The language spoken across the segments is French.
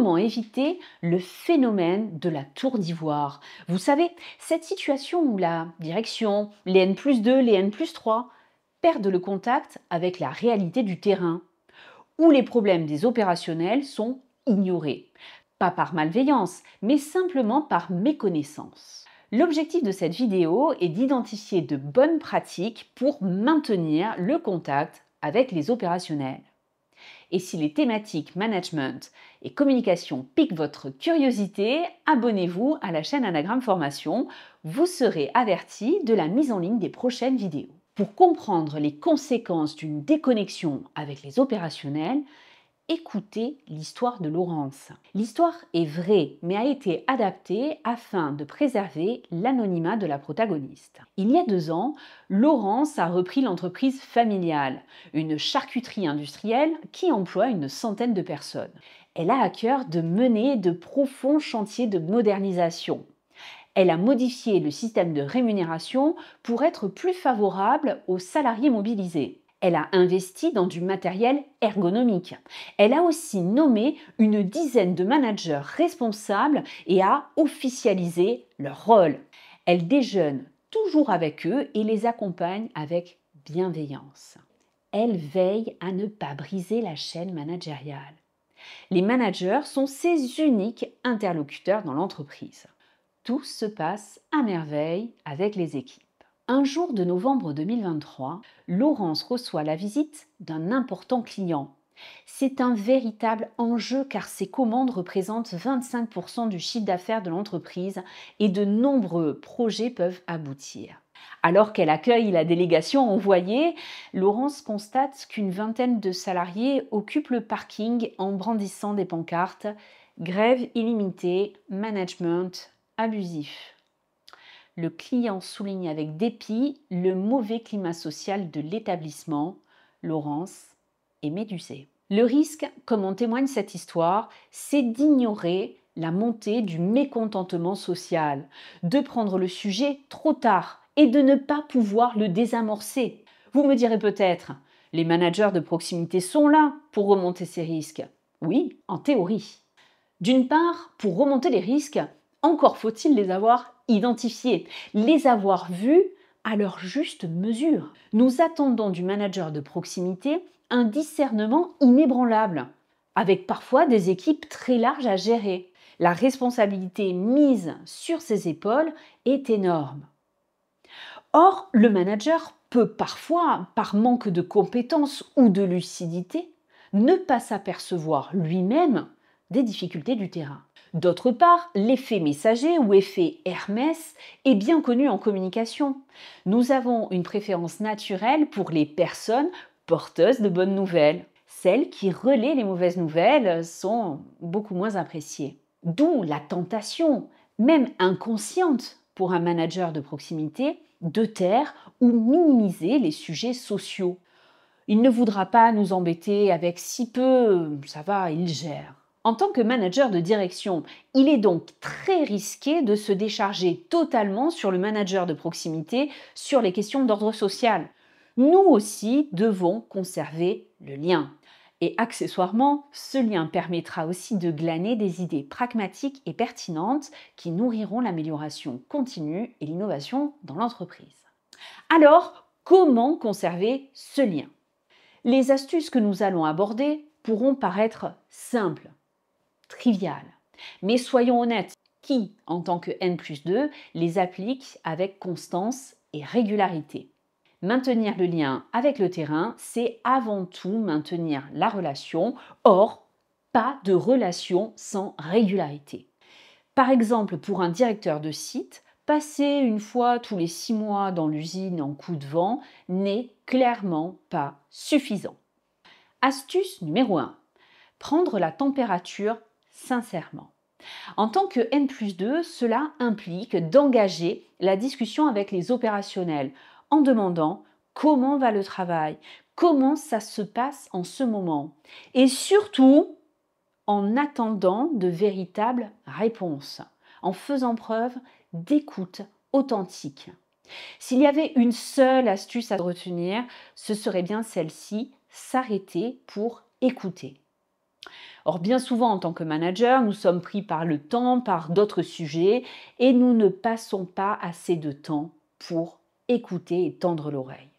comment éviter le phénomène de la tour d'ivoire. Vous savez, cette situation où la direction, les N+2, les N+3 perdent le contact avec la réalité du terrain, où les problèmes des opérationnels sont ignorés. Pas par malveillance, mais simplement par méconnaissance. L'objectif de cette vidéo est d'identifier de bonnes pratiques pour maintenir le contact avec les opérationnels. Et si les thématiques management et communication piquent votre curiosité, abonnez-vous à la chaîne Anagramme Formation. Vous serez averti de la mise en ligne des prochaines vidéos. Pour comprendre les conséquences d'une déconnexion avec les opérationnels, écoutez l'histoire de Laurence. L'histoire est vraie, mais a été adaptée afin de préserver l'anonymat de la protagoniste. Il y a 2 ans, Laurence a repris l'entreprise familiale, une charcuterie industrielle qui emploie une centaine de personnes. Elle a à cœur de mener de profonds chantiers de modernisation. Elle a modifié le système de rémunération pour être plus favorable aux salariés mobilisés. Elle a investi dans du matériel ergonomique. Elle a aussi nommé une dizaine de managers responsables et a officialisé leur rôle. Elle déjeune toujours avec eux et les accompagne avec bienveillance. Elle veille à ne pas briser la chaîne managériale. Les managers sont ses uniques interlocuteurs dans l'entreprise. Tout se passe à merveille avec les équipes. Un jour de novembre 2023, Laurence reçoit la visite d'un important client. C'est un véritable enjeu car ces commandes représentent 25% du chiffre d'affaires de l'entreprise et de nombreux projets peuvent aboutir. Alors qu'elle accueille la délégation envoyée, Laurence constate qu'une vingtaine de salariés occupent le parking en brandissant des pancartes « Grève illimitée, management abusif ». Le client souligne avec dépit le mauvais climat social de l'établissement. Laurence est médusée. Le risque, comme en témoigne cette histoire, c'est d'ignorer la montée du mécontentement social, de prendre le sujet trop tard et de ne pas pouvoir le désamorcer. Vous me direz peut-être, les managers de proximité sont là pour remonter ces risques. Oui, en théorie. D'une part, pour remonter les risques, encore faut-il les avoir identifiés, les avoir vus à leur juste mesure. Nous attendons du manager de proximité un discernement inébranlable, avec parfois des équipes très larges à gérer. La responsabilité mise sur ses épaules est énorme. Or, le manager peut parfois, par manque de compétences ou de lucidité, ne pas s'apercevoir lui-même des difficultés du terrain. D'autre part, l'effet messager ou effet Hermès est bien connu en communication. Nous avons une préférence naturelle pour les personnes porteuses de bonnes nouvelles. Celles qui relaient les mauvaises nouvelles sont beaucoup moins appréciées. D'où la tentation, même inconsciente pour un manager de proximité, de taire ou minimiser les sujets sociaux. Il ne voudra pas nous embêter avec si peu, ça va, il gère. En tant que manager de direction, il est donc très risqué de se décharger totalement sur le manager de proximité sur les questions d'ordre social. Nous aussi devons conserver le lien. Et accessoirement, ce lien permettra aussi de glaner des idées pragmatiques et pertinentes qui nourriront l'amélioration continue et l'innovation dans l'entreprise. Alors, comment conserver ce lien ? Les astuces que nous allons aborder pourront paraître simples, triviales. Mais soyons honnêtes, qui, en tant que N+2, les applique avec constance et régularité ? Maintenir le lien avec le terrain, c'est avant tout maintenir la relation. Or, pas de relation sans régularité. Par exemple, pour un directeur de site, passer une fois tous les 6 mois dans l'usine en coup de vent n'est clairement pas suffisant. Astuce numéro 1. Prendre la température sincèrement. En tant que N+2, cela implique d'engager la discussion avec les opérationnels en demandant comment va le travail, comment ça se passe en ce moment et surtout en attendant de véritables réponses, en faisant preuve d'écoute authentique. S'il y avait une seule astuce à retenir, ce serait bien celle-ci, s'arrêter pour écouter. Or, bien souvent, en tant que manager, nous sommes pris par le temps, par d'autres sujets, et nous ne passons pas assez de temps pour écouter et tendre l'oreille.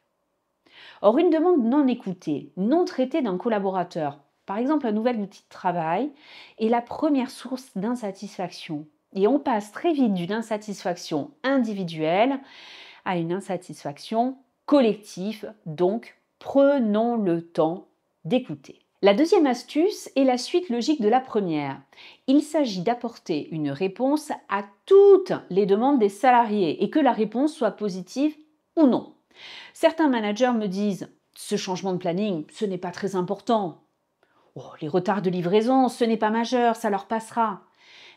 Or, une demande non écoutée, non traitée d'un collaborateur, par exemple un nouvel outil de travail, est la première source d'insatisfaction. Et on passe très vite d'une insatisfaction individuelle à une insatisfaction collective, donc prenons le temps d'écouter. La deuxième astuce est la suite logique de la première. Il s'agit d'apporter une réponse à toutes les demandes des salariés et que la réponse soit positive ou non. Certains managers me disent « ce changement de planning, ce n'est pas très important. Oh, les retards de livraison, ce n'est pas majeur, ça leur passera. »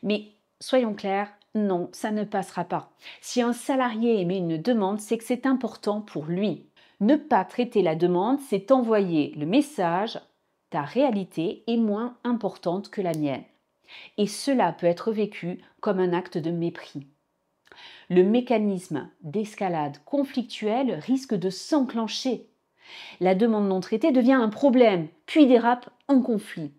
Mais soyons clairs, non, ça ne passera pas. Si un salarié émet une demande, c'est que c'est important pour lui. Ne pas traiter la demande, c'est envoyer le message « ta réalité est moins importante que la mienne ». Et cela peut être vécu comme un acte de mépris. Le mécanisme d'escalade conflictuelle risque de s'enclencher. La demande non traitée devient un problème, puis dérape en conflit.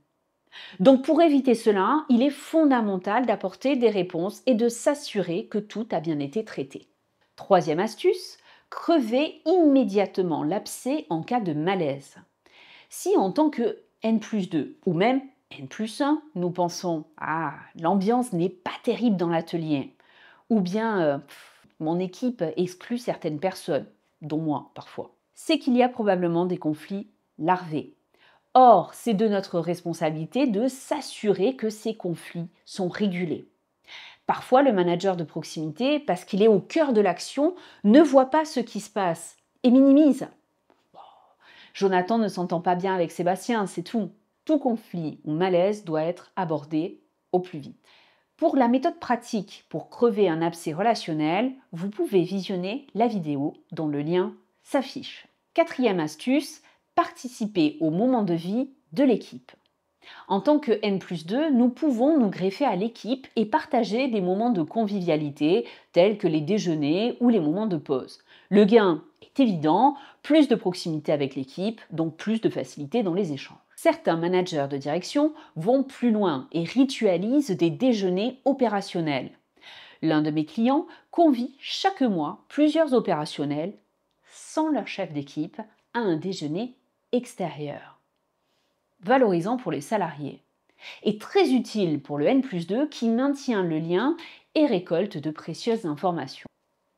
Donc pour éviter cela, il est fondamental d'apporter des réponses et de s'assurer que tout a bien été traité. Troisième astuce, crever immédiatement l'abcès en cas de malaise. Si en tant que N+2 ou même N+1, nous pensons « Ah, l'ambiance n'est pas terrible dans l'atelier » ou bien mon équipe exclut certaines personnes, dont moi parfois, c'est qu'il y a probablement des conflits larvés. Or, c'est de notre responsabilité de s'assurer que ces conflits sont régulés. Parfois, le manager de proximité, parce qu'il est au cœur de l'action, ne voit pas ce qui se passe et minimise. Jonathan ne s'entend pas bien avec Sébastien, c'est tout. Tout conflit ou malaise doit être abordé au plus vite. Pour la méthode pratique pour crever un abcès relationnel, vous pouvez visionner la vidéo dont le lien s'affiche. Quatrième astuce, participer au moment de vie de l'équipe. En tant que N+2, nous pouvons nous greffer à l'équipe et partager des moments de convivialité tels que les déjeuners ou les moments de pause. Le gain est évident, plus de proximité avec l'équipe, donc plus de facilité dans les échanges. Certains managers de direction vont plus loin et ritualisent des déjeuners opérationnels. L'un de mes clients convie chaque mois plusieurs opérationnels, sans leur chef d'équipe, à un déjeuner extérieur. Valorisant pour les salariés et très utile pour le N+2 qui maintient le lien et récolte de précieuses informations.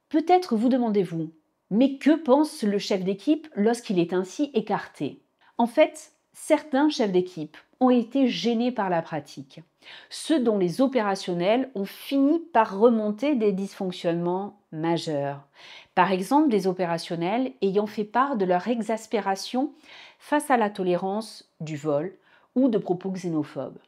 Peut-être vous demandez-vous, mais que pense le chef d'équipe lorsqu'il est ainsi écarté? En fait, certains chefs d'équipe ont été gênés par la pratique. Ceux dont les opérationnels ont fini par remonter des dysfonctionnements majeurs. Par exemple, des opérationnels ayant fait part de leur exaspération face à la tolérance du vol ou de propos xénophobes.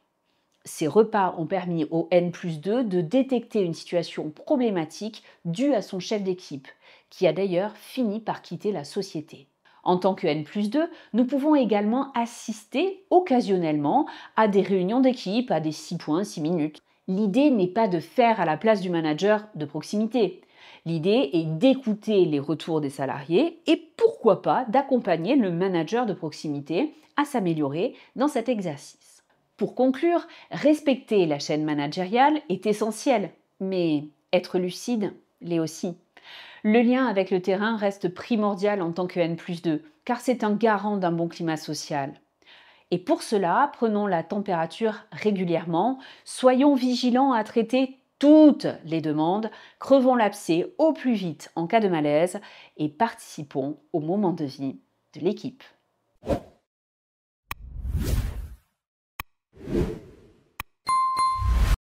Ces repas ont permis au N+2 de détecter une situation problématique due à son chef d'équipe, qui a d'ailleurs fini par quitter la société. En tant que N+2, nous pouvons également assister occasionnellement à des réunions d'équipe à des 6 points, 6 minutes. L'idée n'est pas de faire à la place du manager de proximité. L'idée est d'écouter les retours des salariés et pourquoi pas d'accompagner le manager de proximité à s'améliorer dans cet exercice. Pour conclure, respecter la chaîne managériale est essentiel, mais être lucide l'est aussi. Le lien avec le terrain reste primordial en tant que N+2, car c'est un garant d'un bon climat social. Et pour cela, prenons la température régulièrement, soyons vigilants à traiter toutes les demandes, crevons l'abcès au plus vite en cas de malaise et participons au moment de vie de l'équipe.